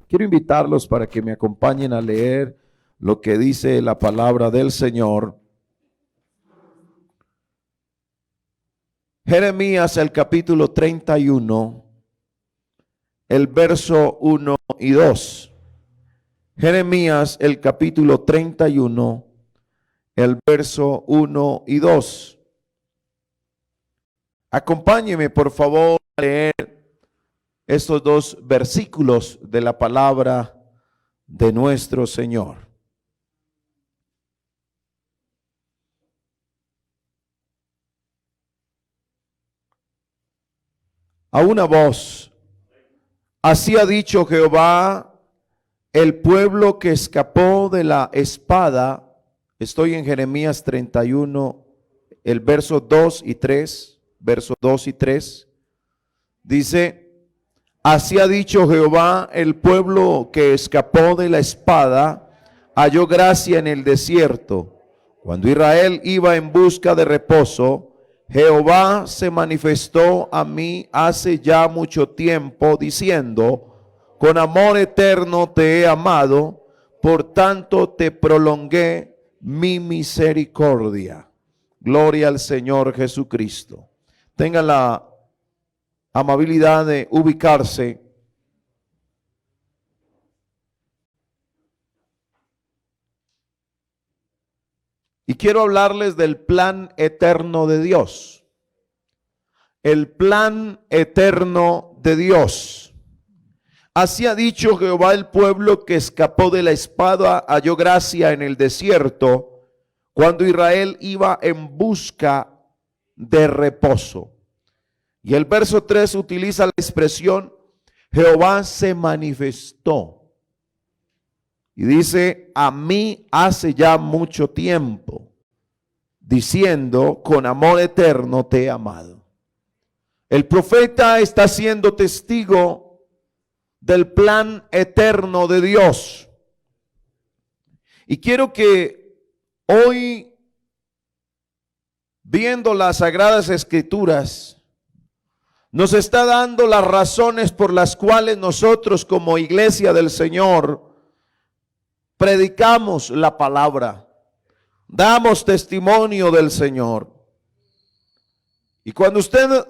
Quiero invitarlos para que me acompañen a leer lo que dice la palabra del Señor. Jeremías, el capítulo 31, el verso 1 y 2. Jeremías, el capítulo 31, el verso 1 y 2. Acompáñeme, por favor, a leer estos dos versículos de la palabra de nuestro Señor. A una voz, así ha dicho Jehová, el pueblo que escapó de la espada. Estoy en Jeremías 31, el verso 2 y 3, verso 2 y 3. Dice, así ha dicho Jehová, el pueblo que escapó de la espada halló gracia en el desierto. Cuando Israel iba en busca de reposo, Jehová se manifestó a mí hace ya mucho tiempo, diciendo, con amor eterno te he amado, por tanto te prolongué mi misericordia. Gloria al Señor Jesucristo. Tengan la amabilidad de ubicarse. Y quiero hablarles del plan eterno de Dios. El plan eterno de Dios. Así ha dicho Jehová, el pueblo que escapó de la espada halló gracia en el desierto, cuando Israel iba en busca de reposo. Y el verso 3 utiliza la expresión, Jehová se manifestó. Y dice, a mí hace ya mucho tiempo, diciendo, con amor eterno te he amado. El profeta está siendo testigo del plan eterno de Dios. Y quiero que hoy, viendo las Sagradas Escrituras, nos está dando las razones por las cuales nosotros como iglesia del Señor predicamos la palabra, damos testimonio del Señor. Y cuando usted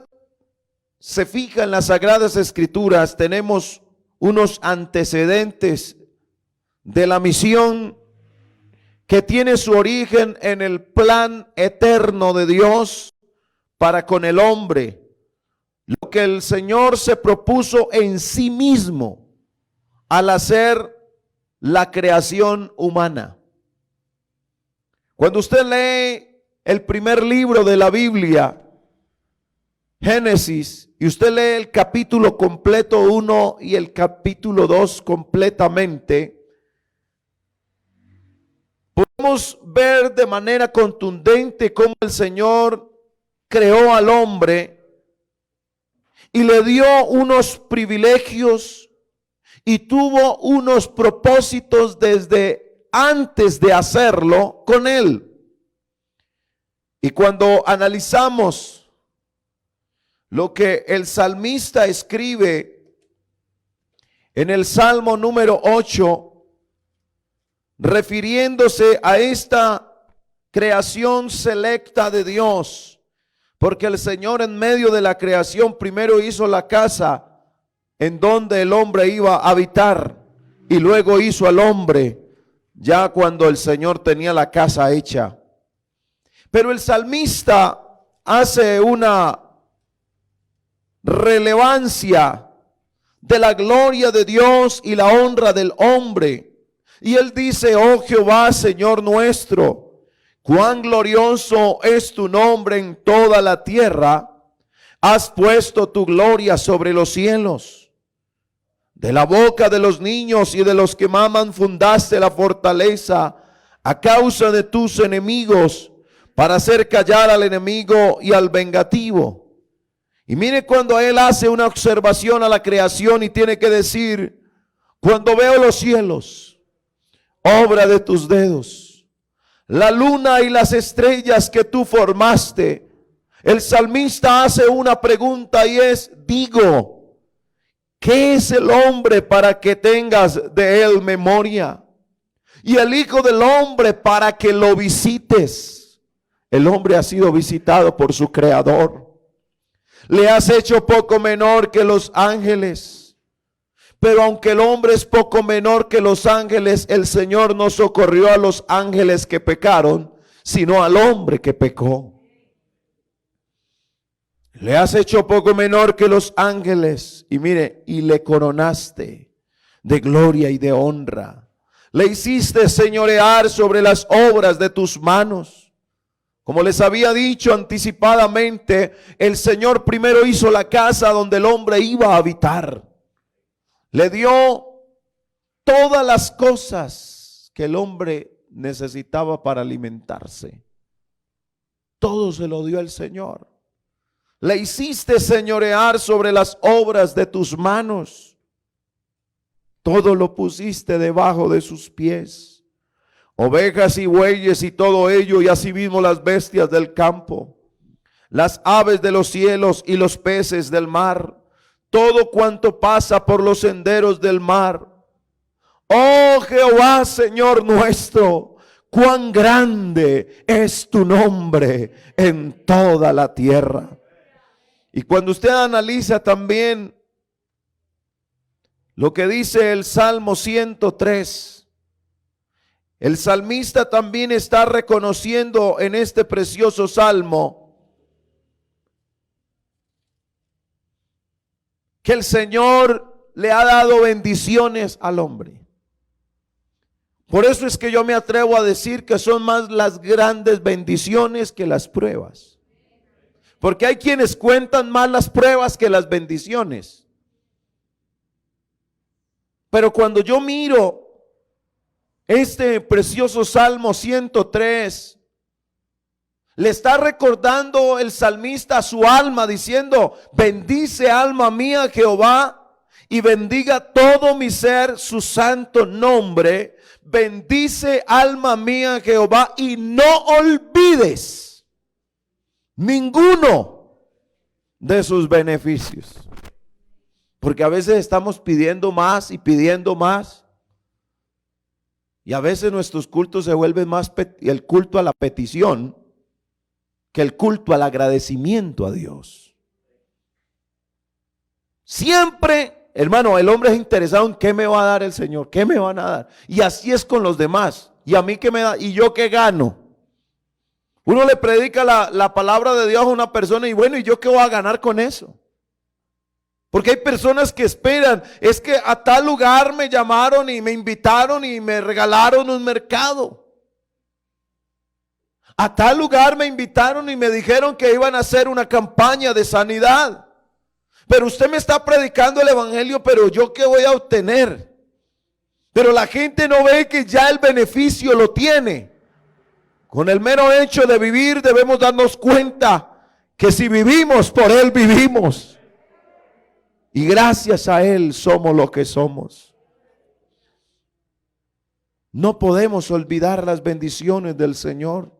se fija en las Sagradas Escrituras, tenemos unos antecedentes de la misión que tiene su origen en el plan eterno de Dios para con el hombre. Lo que el Señor se propuso en sí mismo al hacer la creación humana. Cuando usted lee el primer libro de la Biblia, Génesis, y usted lee el capítulo completo 1 y el capítulo 2 completamente, podemos ver de manera contundente cómo el Señor creó al hombre y le dio unos privilegios y tuvo unos propósitos desde antes de hacerlo con él. Y cuando analizamos lo que el salmista escribe en el Salmo número 8, refiriéndose a esta creación selecta de Dios, porque el Señor en medio de la creación primero hizo la casa en donde el hombre iba a habitar y luego hizo al hombre ya cuando el Señor tenía la casa hecha. Pero el salmista hace una relevancia de la gloria de Dios y la honra del hombre. Y él dice, oh Jehová, Señor nuestro, cuán glorioso es tu nombre en toda la tierra. Has puesto tu gloria sobre los cielos. De la boca de los niños y de los que maman fundaste la fortaleza a causa de tus enemigos, para hacer callar al enemigo y al vengativo. Y mire cuando él hace una observación a la creación y tiene que decir, cuando veo los cielos, obra de tus dedos, la luna y las estrellas que tú formaste, el salmista hace una pregunta y es, digo, ¿Qué es el hombre para que tengas de él memoria? Y el Hijo del Hombre para que lo visites. El hombre ha sido visitado por su Creador. Le has hecho poco menor que los ángeles. Pero aunque el hombre es poco menor que los ángeles, el Señor no socorrió a los ángeles que pecaron, sino al hombre que pecó. Le has hecho poco menor que los ángeles, y mire, y le coronaste de gloria y de honra. Le hiciste señorear sobre las obras de tus manos. Como les había dicho anticipadamente, el Señor primero hizo la casa donde el hombre iba a habitar. Le dio todas las cosas que el hombre necesitaba para alimentarse. Todo se lo dio el Señor. Le hiciste señorear sobre las obras de tus manos. Todo lo pusiste debajo de sus pies. Ovejas y bueyes y todo ello, y asimismo las bestias del campo, las aves de los cielos y los peces del mar, todo cuanto pasa por los senderos del mar. Oh Jehová, Señor nuestro, cuán grande es tu nombre en toda la tierra. Y cuando usted analiza también lo que dice el Salmo 103, el salmista también está reconociendo en este precioso salmo que el Señor le ha dado bendiciones al hombre. Por eso es que yo me atrevo a decir que son más las grandes bendiciones que las pruebas. Porque hay quienes cuentan más las pruebas que las bendiciones. Pero cuando yo miro este precioso Salmo 103, le está recordando el salmista a su alma diciendo: bendice alma mía Jehová, y bendiga todo mi ser su santo nombre. Bendice alma mía Jehová, y no olvides ninguno de sus beneficios. Porque a veces estamos pidiendo más y pidiendo más. Y a veces nuestros cultos se vuelven más el culto a la petición que el culto al agradecimiento a Dios. Siempre, hermano, el hombre es interesado en qué me va a dar el Señor, qué me van a dar. Y así es con los demás. ¿Y a mí qué me da? ¿Y yo qué gano? Uno le predica la palabra de Dios a una persona y bueno, ¿y yo qué voy a ganar con eso? Porque hay personas que esperan, es que a tal lugar me llamaron y me invitaron y me regalaron un mercado. A tal lugar me invitaron y me dijeron que iban a hacer una campaña de sanidad. Pero usted me está predicando el evangelio, pero ¿yo qué voy a obtener? Pero la gente no ve que ya el beneficio lo tiene. Con el mero hecho de vivir debemos darnos cuenta que si vivimos, por Él vivimos. Y gracias a Él somos lo que somos. No podemos olvidar las bendiciones del Señor.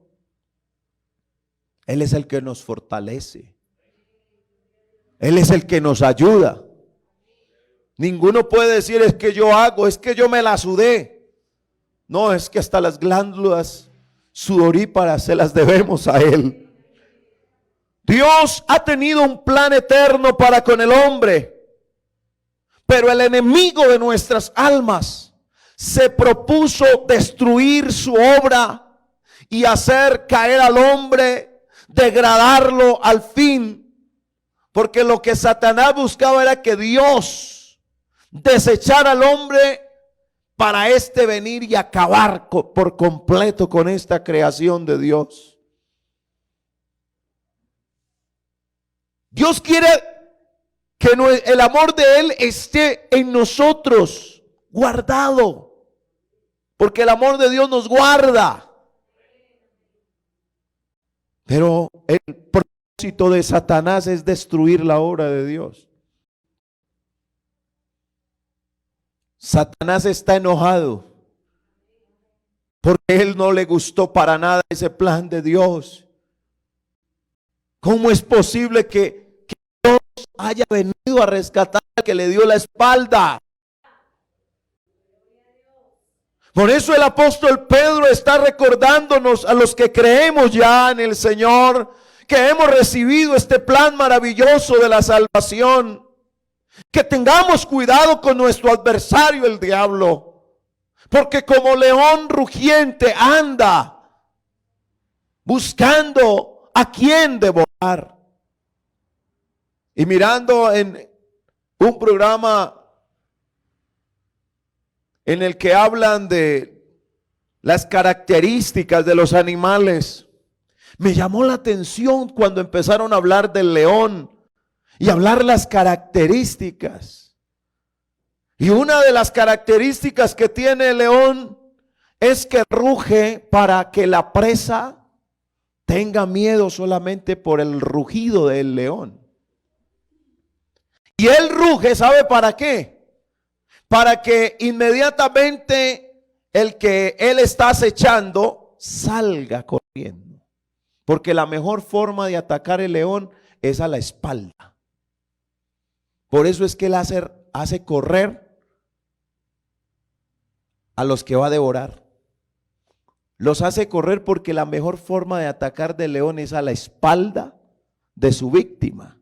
Él es el que nos fortalece. Él es el que nos ayuda. Ninguno puede decir es que yo hago, es que yo me la sudé. No, es que hasta las glándulas sudoríparas se las debemos a Él. Dios ha tenido un plan eterno para con el hombre. Pero el enemigo de nuestras almas se propuso destruir su obra y hacer caer al hombre, degradarlo al fin. Porque lo que Satanás buscaba era que Dios desechara al hombre para venir y acabar por completo con esta creación de Dios. Dios quiere que el amor de Él esté en nosotros, guardado, porque el amor de Dios nos guarda. Pero el propósito de Satanás es destruir la obra de Dios. Satanás está enojado porque él no le gustó para nada ese plan de Dios. ¿Cómo es posible que Dios haya venido a rescatar que le dio la espalda. Por eso el apóstol Pedro está recordándonos a los que creemos ya en el Señor, que hemos recibido este plan maravilloso de la salvación, que tengamos cuidado con nuestro adversario el diablo, porque como león rugiente anda buscando a quien devorar. Y mirando en un programa en el que hablan de las características de los animales, me llamó la atención cuando empezaron a hablar del león y hablar las características. Y una de las características que tiene el león es que ruge para que la presa tenga miedo solamente por el rugido del león. Y él ruge, ¿sabe para qué? Para que inmediatamente el que él está acechando salga corriendo. Porque la mejor forma de atacar el león es a la espalda. Por eso es que él hace correr a los que va a devorar. Los hace correr porque la mejor forma de atacar del león es a la espalda de su víctima.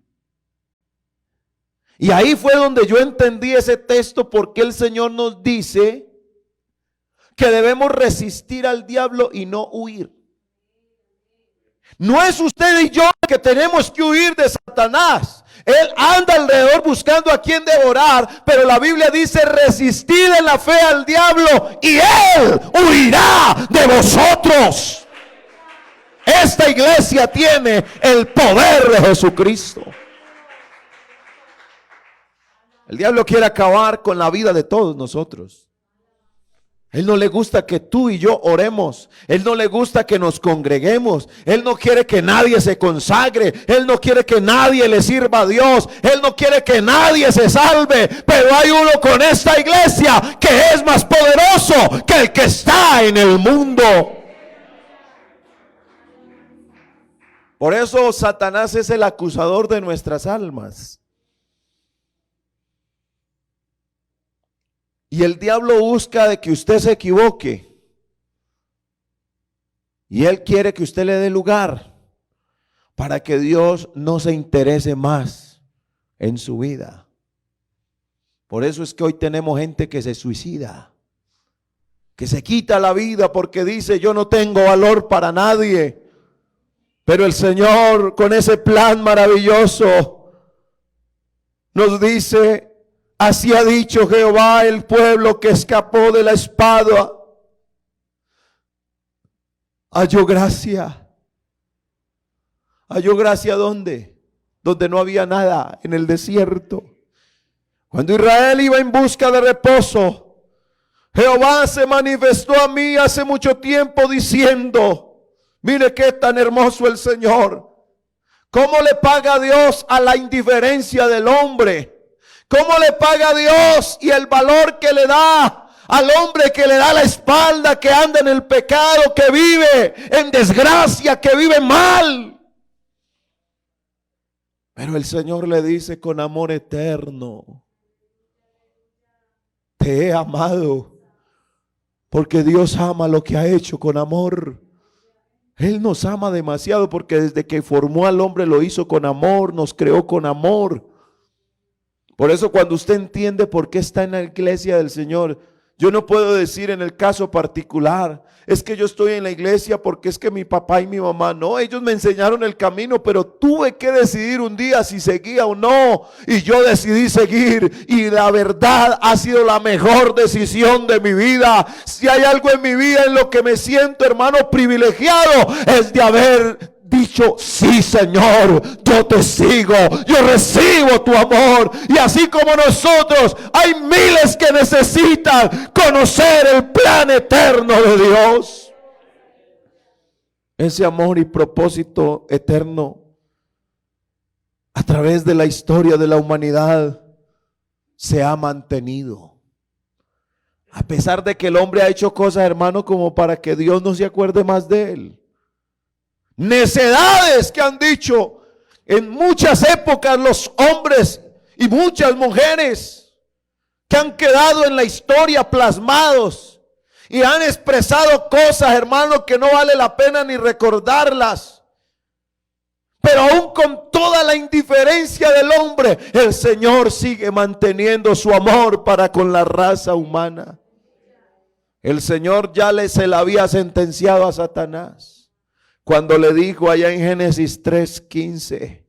Y ahí fue donde yo entendí ese texto, porque el Señor nos dice que debemos resistir al diablo y no huir. No es usted y yo que tenemos que huir de Satanás. Él anda alrededor buscando a quien devorar, pero la Biblia dice: resistid en la fe al diablo y él huirá de vosotros. Esta iglesia tiene el poder de Jesucristo. El diablo quiere acabar con la vida de todos nosotros. Él no le gusta que tú y yo oremos. Él no le gusta que nos congreguemos. Él no quiere que nadie se consagre. Él no quiere que nadie le sirva a Dios. Él no quiere que nadie se salve. Pero hay uno con esta iglesia que es más poderoso que el que está en el mundo. Por eso Satanás es el acusador de nuestras almas. Y el diablo busca de que usted se equivoque. Y él quiere que usted le dé lugar para que Dios no se interese más en su vida. Por eso es que hoy tenemos gente que se suicida, que se quita la vida porque dice: yo no tengo valor para nadie. Pero el Señor, con ese plan maravilloso, nos dice: así ha dicho Jehová, el pueblo que escapó de la espada halló gracia. ¿Halló gracia dónde? Donde no había nada, en el desierto. Cuando Israel iba en busca de reposo, Jehová se manifestó a mí hace mucho tiempo diciendo: mire qué tan hermoso el Señor. ¿Cómo le paga Dios a la indiferencia del hombre? ¿Cómo le paga Dios y el valor que le da al hombre que le da la espalda, que anda en el pecado, que vive en desgracia, que vive mal? Pero el Señor le dice con amor eterno: te he amado, porque Dios ama lo que ha hecho con amor. Él nos ama demasiado porque desde que formó al hombre lo hizo con amor, nos creó con amor. Por eso cuando usted entiende por qué está en la iglesia del Señor, yo no puedo decir en el caso particular: es que yo estoy en la iglesia porque es que mi papá y mi mamá. No, ellos me enseñaron el camino, pero tuve que decidir un día si seguía o no. Y yo decidí seguir, y la verdad ha sido la mejor decisión de mi vida. Si hay algo en mi vida en lo que me siento, hermano, privilegiado, es de haber dicho: sí, Señor, yo te sigo, yo recibo tu amor. Y así como nosotros, hay miles que necesitan conocer el plan eterno de Dios. Ese amor y propósito eterno a través de la historia de la humanidad se ha mantenido. A pesar de que el hombre ha hecho cosas, hermano, como para que Dios no se acuerde más de él. Necedades que han dicho en muchas épocas los hombres Y muchas mujeres que han quedado en la historia plasmados y han expresado cosas, hermano, que no vale la pena ni recordarlas. Pero aún con toda la indiferencia del hombre, el Señor sigue manteniendo su amor para con la raza humana. El Señor ya se la había sentenciado a Satanás cuando le dijo allá en Génesis 3:15,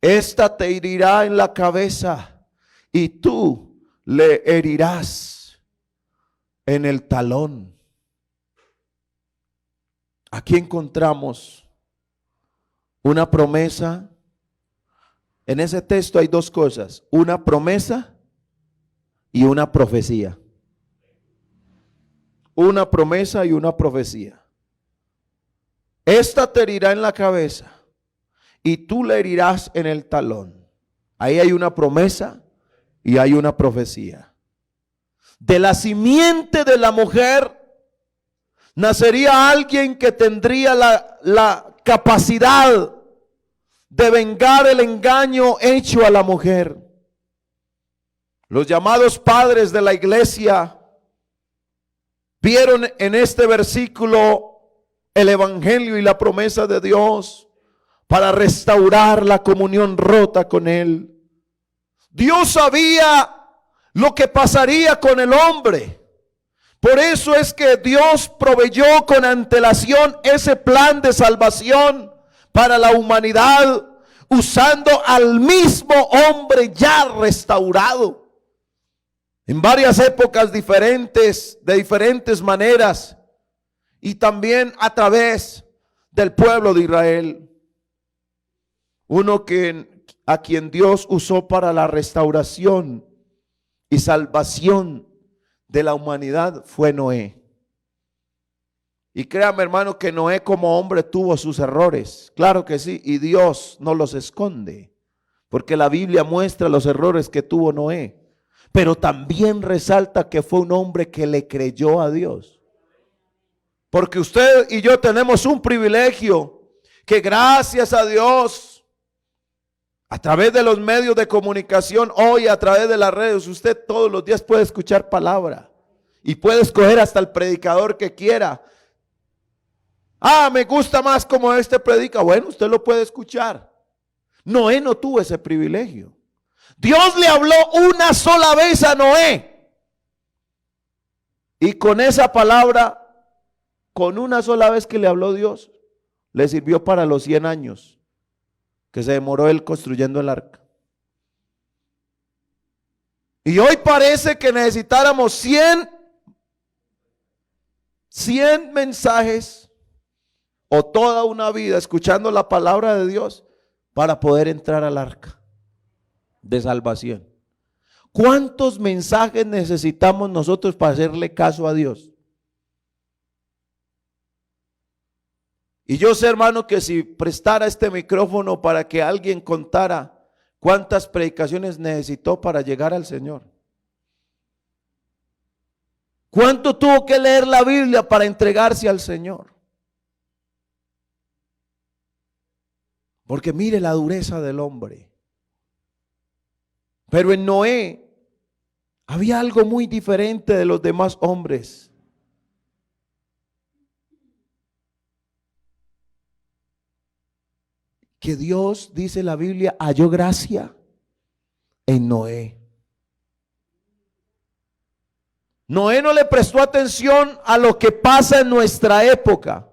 esta te herirá en la cabeza y tú le herirás en el talón. Aquí encontramos una promesa. En ese texto hay dos cosas, una promesa y una profecía. Una promesa y una profecía. Esta te herirá en la cabeza y tú le herirás en el talón. Ahí hay una promesa y hay una profecía. De la simiente de la mujer nacería alguien que tendría la capacidad de vengar el engaño hecho a la mujer. Los llamados padres de la iglesia vieron en este versículo el evangelio y la promesa de Dios para restaurar la comunión rota con Él. Dios sabía lo que pasaría con el hombre. Por eso es que Dios proveyó con antelación ese plan de salvación para la humanidad, usando al mismo hombre ya restaurado. En varias épocas diferentes, de diferentes maneras, y también a través del pueblo de Israel. Uno a quien Dios usó para la restauración y salvación de la humanidad fue Noé. Y créame, hermano, que Noé como hombre tuvo sus errores, claro que sí, y Dios no los esconde, porque la Biblia muestra los errores que tuvo Noé. Pero también resalta que fue un hombre que le creyó a Dios. Porque usted y yo tenemos un privilegio que gracias a Dios, a través de los medios de comunicación, hoy a través de las redes, usted todos los días puede escuchar palabra. Y puede escoger hasta el predicador que quiera. Me gusta más como este predica. Bueno, usted lo puede escuchar. Noé no tuvo ese privilegio. Dios le habló una sola vez a Noé. Y con esa palabra, con una sola vez que le habló Dios, le sirvió para los 100 años que se demoró él construyendo el arca. Y hoy parece que necesitáramos 100 mensajes o toda una vida escuchando la palabra de Dios para poder entrar al arca de salvación. ¿Cuántos mensajes necesitamos nosotros para hacerle caso a Dios? Y yo sé, hermano, que si prestara este micrófono para que alguien contara cuántas predicaciones necesitó para llegar al Señor. ¿Cuánto tuvo que leer la Biblia para entregarse al Señor? Porque mire la dureza del hombre. Pero en Noé había algo muy diferente de los demás hombres. Que Dios, dice la Biblia, halló gracia en Noé. Noé no le prestó atención a lo que pasa en nuestra época.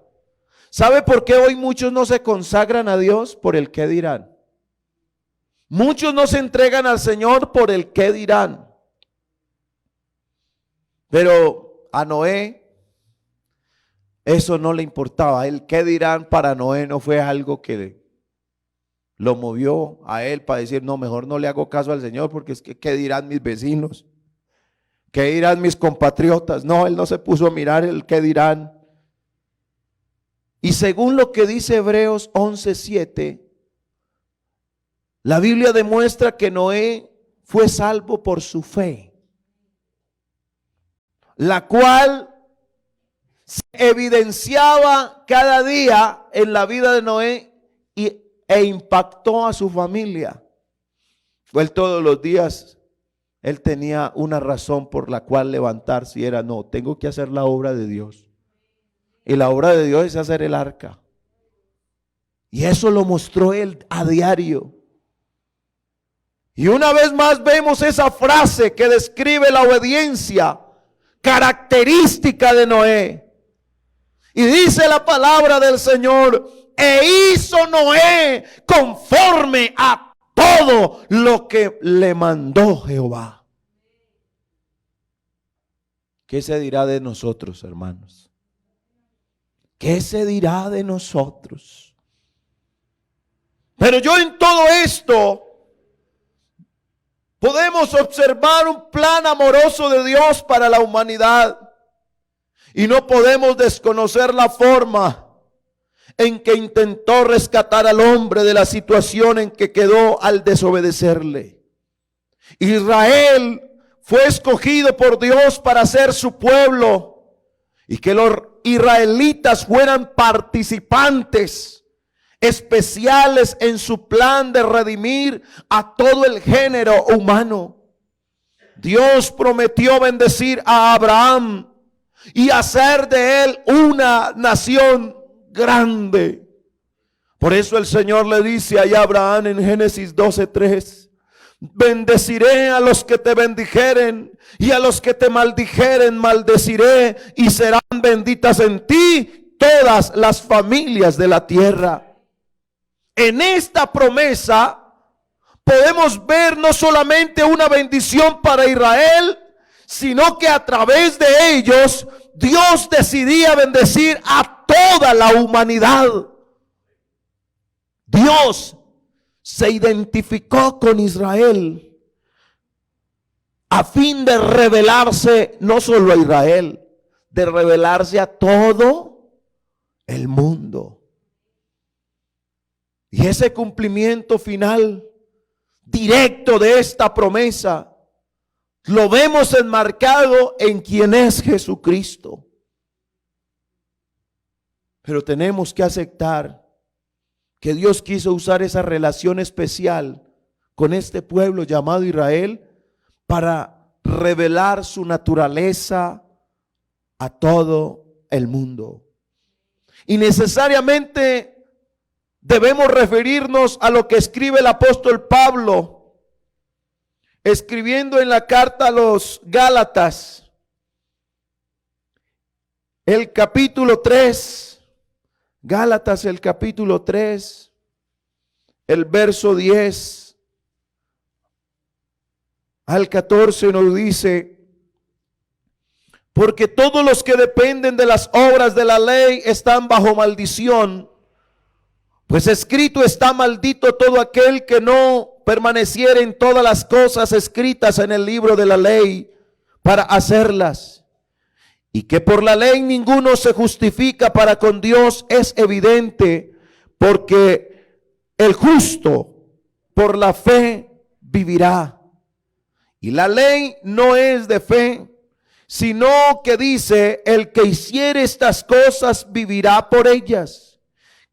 ¿Sabe por qué hoy muchos no se consagran a Dios? Por el qué dirán. Muchos no se entregan al Señor por el qué dirán. Pero a Noé eso no le importaba. El qué dirán para Noé no fue algo que lo movió a él para decir, no, mejor no le hago caso al Señor porque es que qué dirán mis vecinos, qué dirán mis compatriotas. No, él no se puso a mirar el qué dirán. Y según lo que dice Hebreos 11:7, la Biblia demuestra que Noé fue salvo por su fe, la cual se evidenciaba cada día en la vida de Noé e impactó a su familia. Él todos los días, él tenía una razón por la cual levantarse y era, no, tengo que hacer la obra de Dios. Y la obra de Dios es hacer el arca. Y eso lo mostró él a diario. Y una vez más vemos esa frase que describe la obediencia característica de Noé. Y dice la palabra del Señor, e hizo Noé conforme a todo lo que le mandó Jehová. ¿Qué se dirá de nosotros, hermanos? ¿Qué se dirá de nosotros? Pero yo en todo esto podemos observar un plan amoroso de Dios para la humanidad. Y no podemos desconocer la forma en que intentó rescatar al hombre de la situación en que quedó al desobedecerle. Israel fue escogido por Dios para ser su pueblo y que los israelitas fueran participantes especiales en su plan de redimir a todo el género humano. Dios prometió bendecir a Abraham y hacer de él una nación grande. Por eso el Señor le dice a Abraham en Génesis 12:3, bendeciré a los que te bendijeren y a los que te maldijeren maldeciré, y serán benditas en ti todas las familias de la tierra. En esta promesa podemos ver no solamente una bendición para Israel, sino que a través de ellos Dios decidía bendecir a toda la humanidad. Dios se identificó con Israel a fin de revelarse no solo a Israel, de revelarse a todo el mundo. Y ese cumplimiento final directo de esta promesa lo vemos enmarcado en quien es Jesucristo. Pero tenemos que aceptar que Dios quiso usar esa relación especial con este pueblo llamado Israel para revelar su naturaleza a todo el mundo. Y necesariamente debemos referirnos a lo que escribe el apóstol Pablo, escribiendo en la carta a los Gálatas, el capítulo 3, Gálatas el capítulo 3, el verso 10 al 14 nos dice, porque todos los que dependen de las obras de la ley están bajo maldición, pues escrito está: maldito todo aquel que no permaneciera en todas las cosas escritas en el libro de la ley para hacerlas. Y que por la ley ninguno se justifica para con Dios es evidente, porque el justo por la fe vivirá. Y la ley no es de fe, sino que dice: el que hiciere estas cosas vivirá por ellas.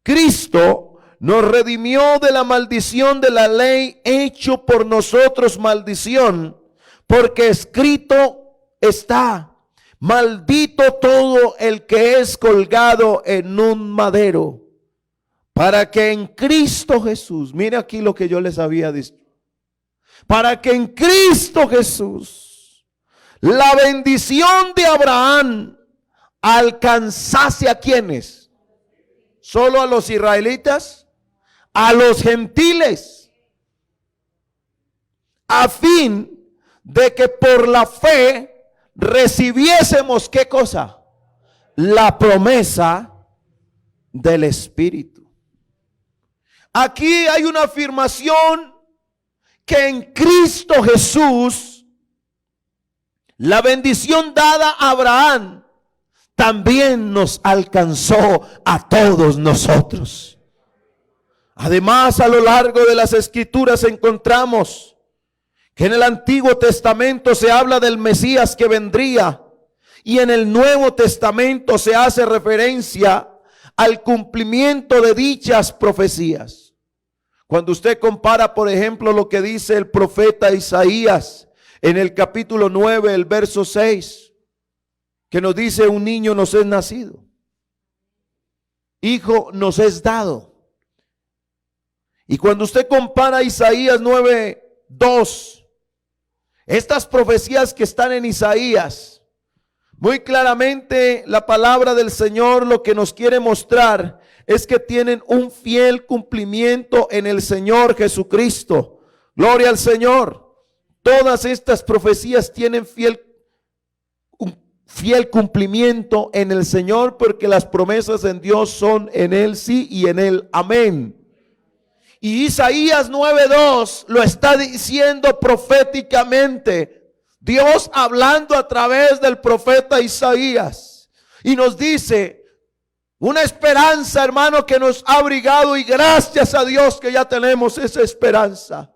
Cristo nos redimió de la maldición de la ley, hecho por nosotros maldición, porque escrito está: maldito todo el que es colgado en un madero, para que en Cristo Jesús, mire aquí lo que yo les había dicho, para que en Cristo Jesús la bendición de Abraham alcanzase a quienes, solo a los israelitas, a los gentiles, a fin de que por la fe recibiésemos, ¿qué cosa? La promesa del Espíritu. Aquí hay una afirmación que en Cristo Jesús la bendición dada a Abraham también nos alcanzó a todos nosotros. Además, a lo largo de las Escrituras encontramos que en el Antiguo Testamento se habla del Mesías que vendría, y en el Nuevo Testamento se hace referencia al cumplimiento de dichas profecías. Cuando usted compara, por ejemplo, lo que dice el profeta Isaías en el capítulo 9, el verso 6, que nos dice: un niño nos es nacido, hijo nos es dado. Y cuando usted compara Isaías 9, 2, estas profecías que están en Isaías, muy claramente la palabra del Señor lo que nos quiere mostrar es que tienen un fiel cumplimiento en el Señor Jesucristo. Gloria al Señor. Todas estas profecías tienen un fiel cumplimiento en el Señor, porque las promesas en Dios son en Él sí y en Él amén. Y Isaías 9:2 lo está diciendo proféticamente. Dios hablando a través del profeta Isaías. Y nos dice una esperanza, hermano, que nos ha abrigado. Y gracias a Dios que ya tenemos esa esperanza.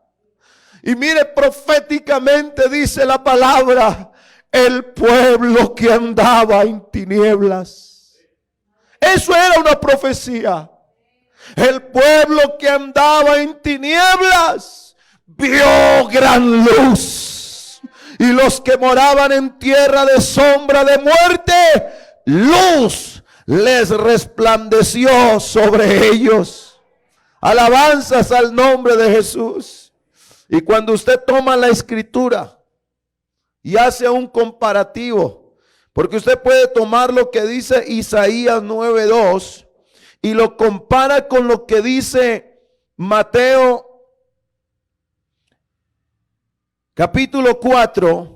Y mire, proféticamente dice la palabra: el pueblo que andaba en tinieblas. Eso era una profecía. El pueblo que andaba en tinieblas vio gran luz. Y los que moraban en tierra de sombra de muerte, luz les resplandeció sobre ellos. Alabanzas al nombre de Jesús. Y cuando usted toma la escritura y hace un comparativo, porque usted puede tomar lo que dice Isaías 9:2 y lo compara con lo que dice Mateo capítulo 4.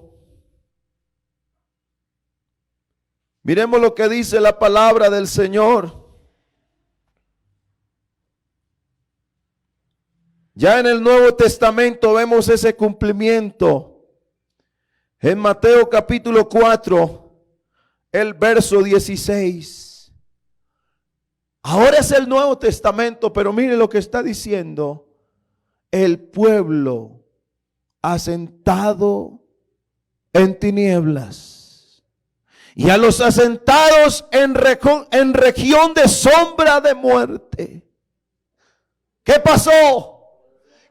Miremos lo que dice la palabra del Señor. Ya en el Nuevo Testamento vemos ese cumplimiento. En Mateo capítulo 4, el verso 16. Ahora es el Nuevo Testamento, pero mire lo que está diciendo. El pueblo asentado en tinieblas, y a los asentados en región de sombra de muerte. ¿Qué pasó?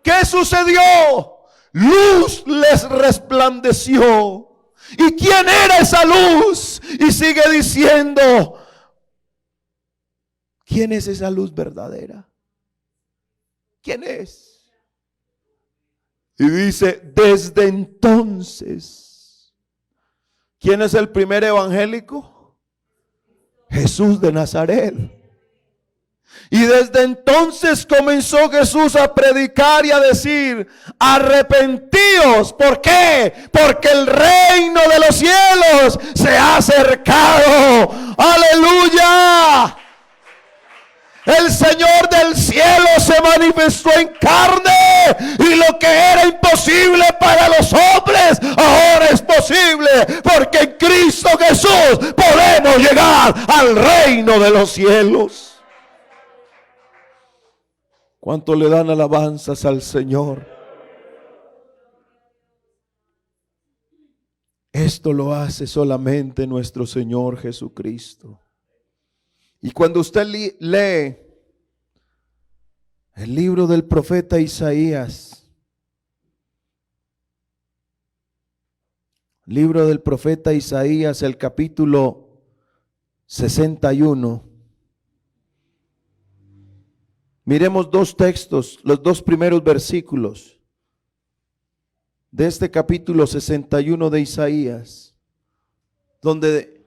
¿Qué sucedió? Luz les resplandeció. ¿Y quién era esa luz? Y sigue diciendo: ¿quién es esa luz verdadera? ¿Quién es? Y dice: desde entonces. ¿Quién es el primer evangélico? Jesús de Nazaret. Y desde entonces comenzó Jesús a predicar y a decir: arrepentíos. ¿Por qué? Porque el reino de los cielos se ha acercado. ¡Aleluya! El Señor del cielo se manifestó en carne, y lo que era imposible para los hombres ahora es posible, porque en Cristo Jesús podemos llegar al reino de los cielos. ¿Cuánto le dan alabanzas al Señor? Esto lo hace solamente nuestro Señor Jesucristo. Y cuando usted lee el libro del profeta Isaías, el capítulo 61, miremos dos textos, los dos primeros versículos de este capítulo 61 de Isaías, donde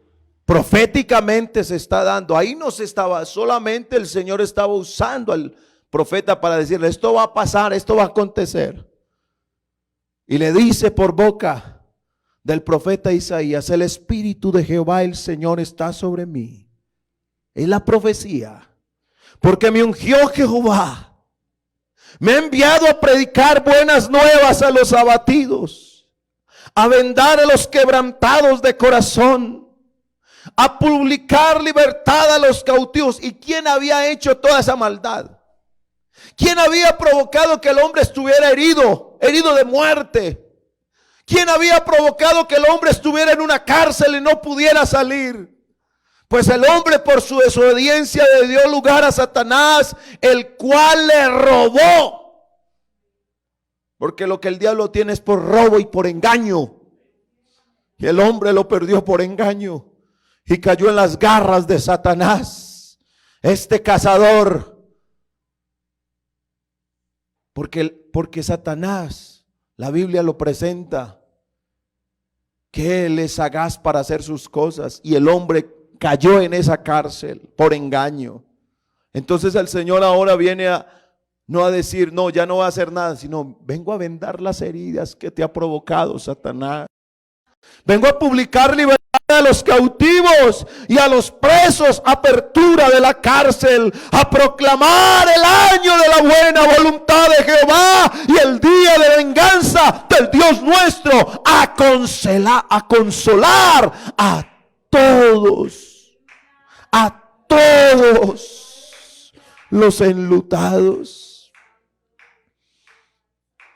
proféticamente se está dando. Ahí no se estaba, solamente el Señor estaba usando al profeta para decirle: esto va a pasar, esto va a acontecer. Y le dice por boca del profeta Isaías: el Espíritu de Jehová el Señor está sobre mí. Es la profecía. Porque me ungió Jehová, me ha enviado a predicar buenas nuevas a los abatidos, a vendar a los quebrantados de corazón, a publicar libertad a los cautivos. ¿Y quién había hecho toda esa maldad? ¿Quién había provocado que el hombre estuviera herido de muerte? ¿Quién había provocado que el hombre estuviera en una cárcel y no pudiera salir? Pues el hombre, por su desobediencia, le dio lugar a Satanás, el cual le robó Porque lo que el diablo tiene es por robo y por engaño. Y el hombre lo perdió por engaño. Y cayó en las garras de Satanás, este cazador. Porque Satanás, la Biblia lo presenta, que él es sagaz para hacer sus cosas. Y el hombre cayó en esa cárcel por engaño. Entonces el Señor ahora viene no a decir, no, ya no va a hacer nada, sino vengo a vendar las heridas que te ha provocado Satanás. Vengo a publicar libertad a los cautivos y a los presos, apertura de la cárcel, a proclamar el año de la buena voluntad de Jehová y el día de venganza del Dios nuestro, a consolar a todos los enlutados.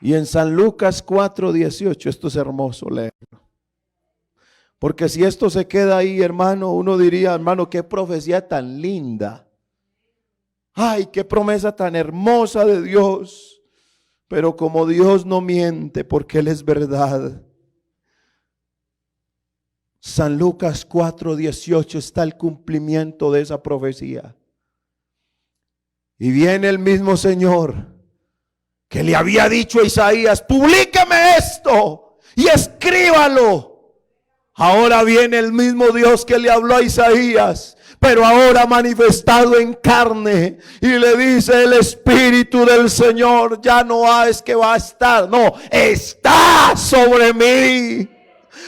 Y en San Lucas 4:18, esto es hermoso leerlo. Porque si esto se queda ahí, hermano, uno diría, hermano, qué profecía tan linda. Ay, qué promesa tan hermosa de Dios. Pero como Dios no miente, porque Él es verdad. San Lucas 4:18 está el cumplimiento de esa profecía. Y viene el mismo Señor que le había dicho a Isaías, publíqueme esto y escríbalo. Ahora viene el mismo Dios que le habló a Isaías, pero ahora manifestado en carne, y le dice, el Espíritu del Señor ya no es que va a estar, no, está sobre mí.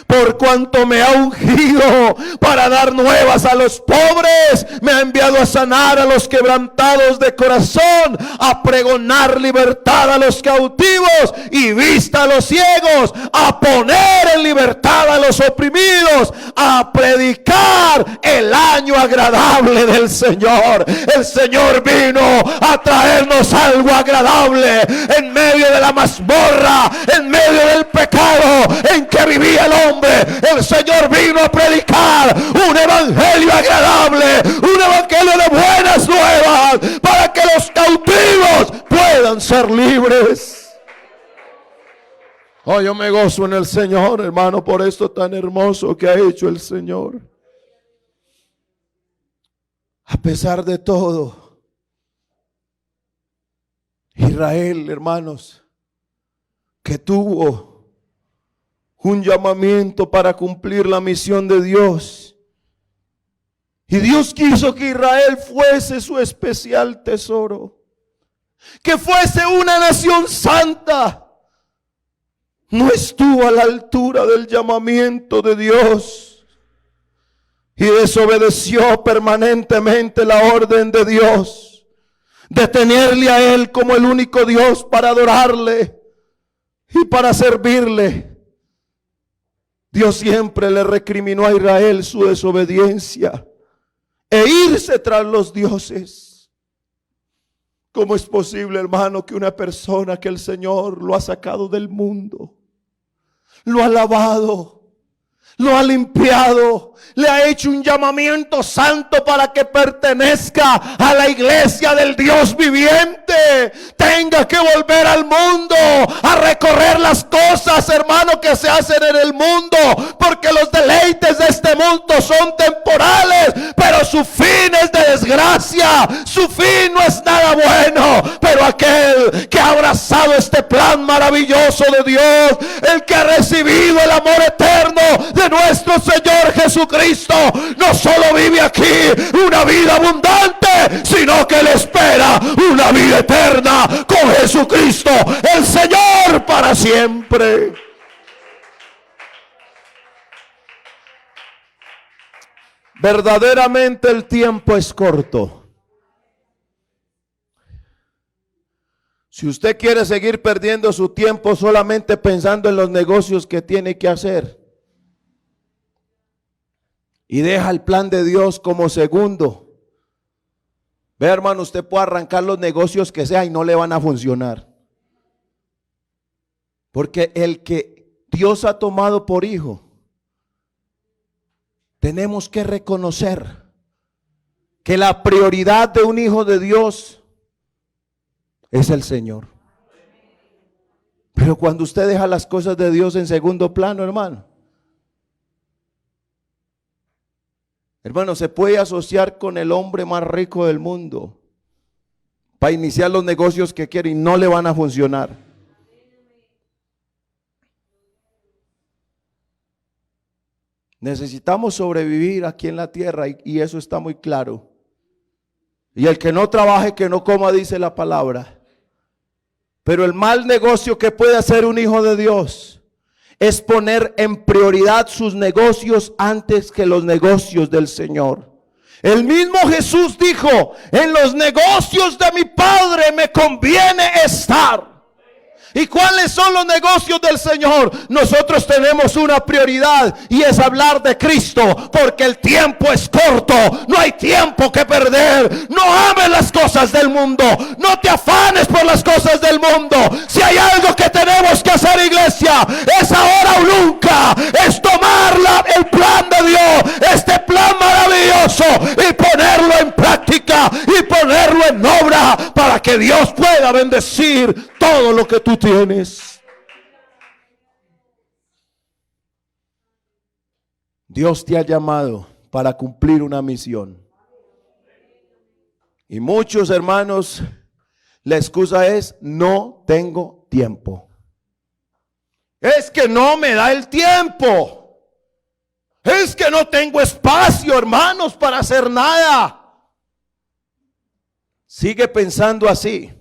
Por cuanto me ha ungido para dar nuevas a los pobres, me ha enviado a sanar a los quebrantados de corazón, a pregonar libertad a los cautivos y vista a los ciegos, a poner en libertad a los oprimidos, a predicar el año agradable del Señor. El Señor vino a traernos algo agradable en medio de la mazmorra, en medio del pecado en que vivía el hombre. El Señor vino a predicar un evangelio agradable, un evangelio de buenas nuevas, para que los cautivos puedan ser libres. Oh, yo me gozo en el Señor, hermano, por esto tan hermoso que ha hecho el Señor. A pesar de todo, Israel, hermanos, que tuvo un llamamiento para cumplir la misión de Dios. Y Dios quiso que Israel fuese su especial tesoro, que fuese una nación santa. No estuvo a la altura del llamamiento de Dios y desobedeció permanentemente la orden de Dios de tenerle a Él como el único Dios para adorarle y para servirle. Dios siempre le recriminó a Israel su desobediencia e irse tras los dioses. ¿Cómo es posible, hermano, que una persona que el Señor lo ha sacado del mundo, lo ha lavado, lo ha limpiado, le ha hecho un llamamiento santo para que pertenezca a la iglesia del Dios viviente, tenga que volver al mundo a recorrer las cosas, hermano, que se hacen en el mundo, porque los deleites de este mundo son temporales, pero su fin es de desgracia, su fin no es nada bueno. Pero aquel que ha abrazado este plan maravilloso de Dios, el que ha recibido el amor eterno de nuestro Señor Jesucristo, no solo vive aquí una vida abundante, sino que le espera una vida eterna con Jesucristo el Señor para siempre. Verdaderamente el tiempo es corto. Si usted quiere seguir perdiendo su tiempo solamente pensando en los negocios que tiene que hacer y deja el plan de Dios como segundo, ve, hermano, usted puede arrancar los negocios que sea y no le van a funcionar. Porque el que Dios ha tomado por hijo, tenemos que reconocer que la prioridad de un hijo de Dios es el Señor. Pero cuando usted deja las cosas de Dios en segundo plano, hermano, se puede asociar con el hombre más rico del mundo para iniciar los negocios que quiere y no le van a funcionar. Necesitamos sobrevivir aquí en la tierra y eso está muy claro. Y el que no trabaje, que no coma, dice la palabra. Pero el mal negocio que puede hacer un hijo de Dios es poner en prioridad sus negocios antes que los negocios del Señor. El mismo Jesús dijo: en los negocios de mi Padre me conviene estar. ¿Y cuáles son los negocios del Señor? Nosotros tenemos una prioridad y es hablar de Cristo, porque el tiempo es corto, no hay tiempo que perder. No ames las cosas del mundo, no te afanes por las cosas del mundo. Si hay algo que tenemos que hacer, iglesia, es ahora o nunca, es tomar el plan de Dios, este plan maravilloso, y ponerlo en práctica y ponerlo en obra para que Dios pueda bendecir todo lo que tú tienes. Dios te ha llamado para cumplir una misión. Y muchos hermanos, la excusa es: no tengo tiempo. Es que no me da el tiempo. Es que no tengo espacio, hermanos, para hacer nada. Sigue pensando así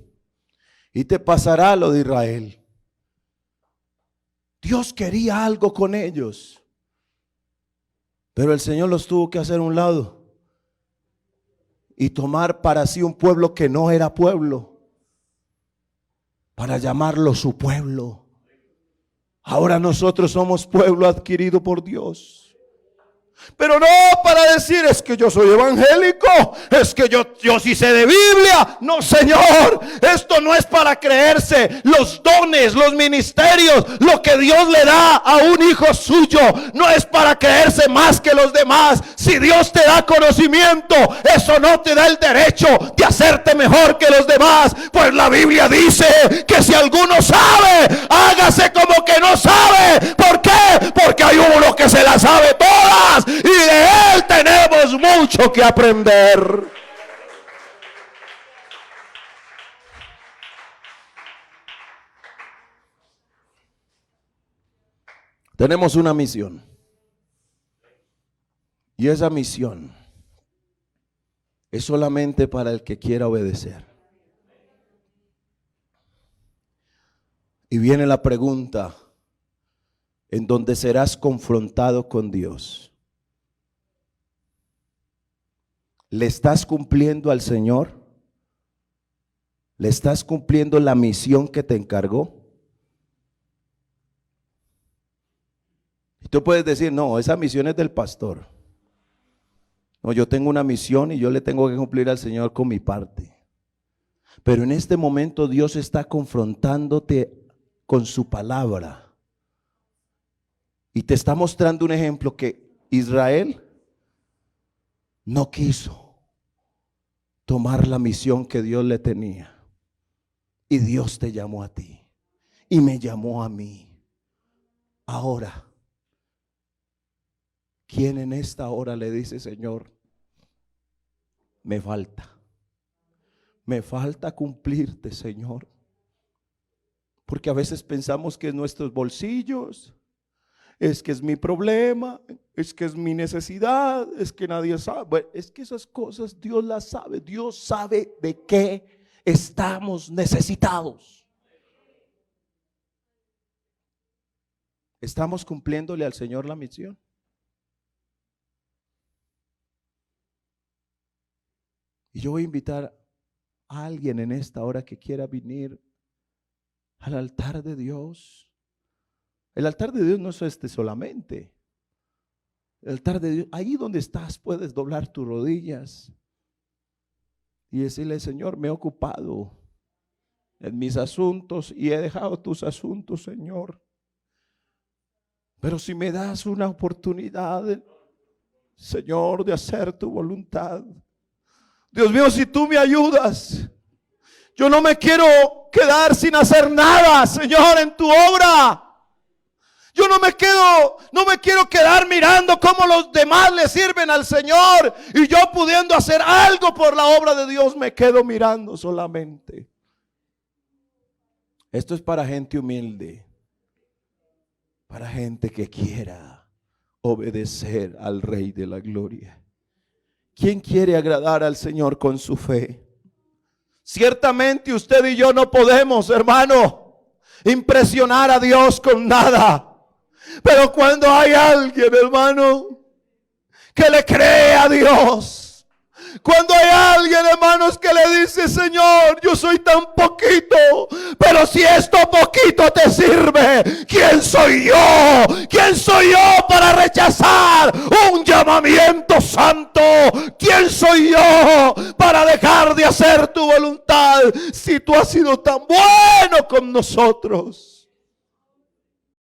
y te pasará lo de Israel. Dios quería algo con ellos, pero el Señor los tuvo que hacer a un lado y tomar para sí un pueblo que no era pueblo, para llamarlo su pueblo. Ahora nosotros somos pueblo adquirido por Dios. Pero no para decir: es que yo soy evangélico, es que yo sí sé de Biblia. No, Señor, esto no es para creerse los dones, los ministerios, lo que Dios le da a un hijo suyo. No es para creerse más que los demás. Si Dios te da conocimiento, eso no te da el derecho de hacerte mejor que los demás. Pues la Biblia dice que si alguno sabe, hágase como que no sabe. ¿Por qué? Porque hay uno que se las sabe todas y de él tenemos mucho que aprender. Tenemos una misión, y esa misión es solamente para el que quiera obedecer. Y viene la pregunta en donde serás confrontado con Dios. ¿Le estás cumpliendo al Señor? ¿Le estás cumpliendo la misión que te encargó? Y tú puedes decir: no, esa misión es del pastor. No, yo tengo una misión y yo le tengo que cumplir al Señor con mi parte. Pero en este momento Dios está confrontándote con su palabra. Y te está mostrando un ejemplo que Israel no quiso tomar la misión que Dios le tenía. Y Dios te llamó a ti y me llamó a mí. Ahora, ¿quién en esta hora le dice: Señor, me falta cumplirte, Señor? Porque a veces pensamos que es nuestros bolsillos, es que es mi problema, es que es mi necesidad, es que nadie sabe. Bueno, es que esas cosas Dios las sabe. Dios sabe de qué estamos necesitados. ¿Estamos cumpliéndole al Señor la misión? Y yo voy a invitar a alguien en esta hora que quiera venir al altar de Dios. El altar de Dios no es solamente. El altar de Dios, ahí donde estás, puedes doblar tus rodillas y decirle: Señor, me he ocupado en mis asuntos y he dejado tus asuntos, Señor. Pero si me das una oportunidad, Señor, de hacer tu voluntad. Dios mío, si tú me ayudas, yo no me quiero quedar sin hacer nada, Señor, en tu obra. Yo no me quiero quedar mirando cómo los demás le sirven al Señor y yo pudiendo hacer algo por la obra de Dios, me quedo mirando solamente. Esto es para gente humilde, para gente que quiera obedecer al Rey de la Gloria. ¿Quién quiere agradar al Señor con su fe? Ciertamente usted y yo no podemos, hermano, impresionar a Dios con nada. Pero cuando hay alguien, hermano, que le cree a Dios, cuando hay alguien, hermanos, que le dice: Señor, yo soy tan poquito, pero si esto poquito te sirve, ¿quién soy yo? ¿Quién soy yo para rechazar un llamamiento santo? ¿Quién soy yo para dejar de hacer tu voluntad si tú has sido tan bueno con nosotros?